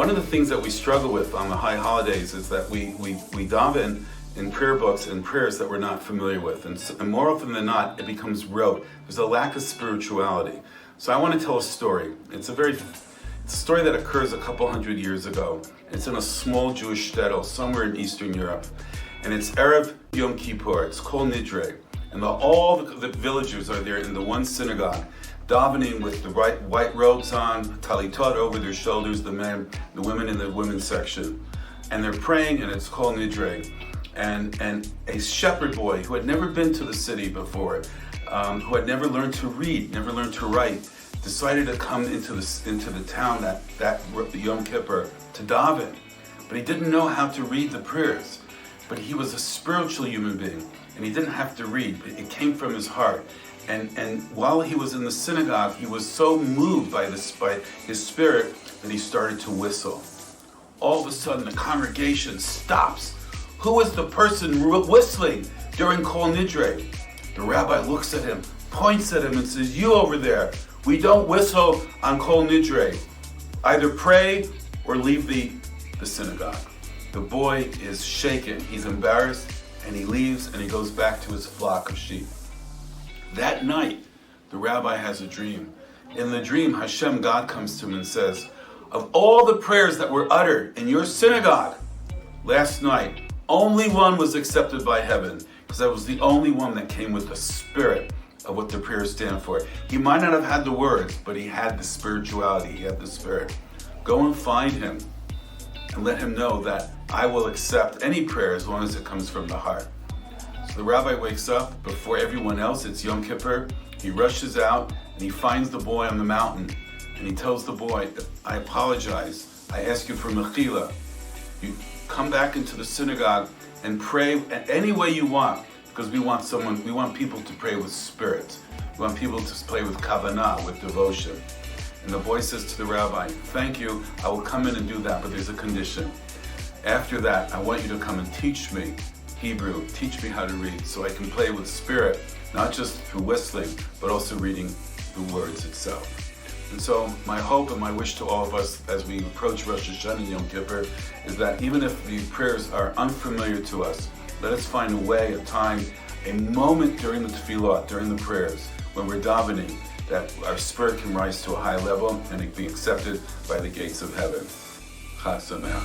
One of the things that we struggle with on the high holidays is that we daven in prayer books and prayers that we're not familiar with. And more often than not, it becomes rote. There's a lack of spirituality. So I want to tell a story. It's a story that occurs a couple hundred years ago. It's in a small Jewish shtetl somewhere in Eastern Europe. And it's Erev Yom Kippur. It's called Nidre. And all the villagers are there in the one synagogue, davening with the white robes on, talitot over their shoulders, the men, the women in the women's section. And they're praying, and it's called Nidre. And a shepherd boy who had never been to the city before, who had never learned to read, never learned to write, decided to come into the town that Yom Kippur to daven. But he didn't know how to read the prayers. But he was a spiritual human being, and he didn't have to read. It came from his heart. And while he was in the synagogue, he was so moved by his spirit that he started to whistle. All of a sudden, the congregation stops. Who is the person whistling during Kol Nidre? The rabbi looks at him, points at him, and says, "You over there, we don't whistle on Kol Nidre. Either pray or leave the synagogue." The boy is shaken, he's embarrassed, and he leaves and he goes back to his flock of sheep. That night, the rabbi has a dream. In the dream, Hashem, God, comes to him and says, "Of all the prayers that were uttered in your synagogue last night, only one was accepted by heaven, because that was the only one that came with the spirit of what the prayers stand for." He might not have had the words, but he had the spirituality, he had the spirit. Go and find him and let him know that I will accept any prayer as long as it comes from the heart. So the rabbi wakes up before everyone else. It's Yom Kippur. He rushes out and he finds the boy on the mountain, and he tells the boy, "I apologize. I ask you for mechila. You come back into the synagogue and pray any way you want, because we want people to pray with spirit. We want people to pray with kavanah, with devotion." And the boy says to the rabbi, "Thank you, I will come in and do that, but there's a condition. After that, I want you to come and teach me Hebrew, teach me how to read, so I can play with spirit, not just through whistling, but also reading the words itself." And so my hope and my wish to all of us as we approach Rosh Hashanah and Yom Kippur is that even if the prayers are unfamiliar to us, let us find a way, a time, a moment during the tefillah, during the prayers, when we're davening, that our spirit can rise to a high level and it be accepted by the gates of heaven. Chag Sameach.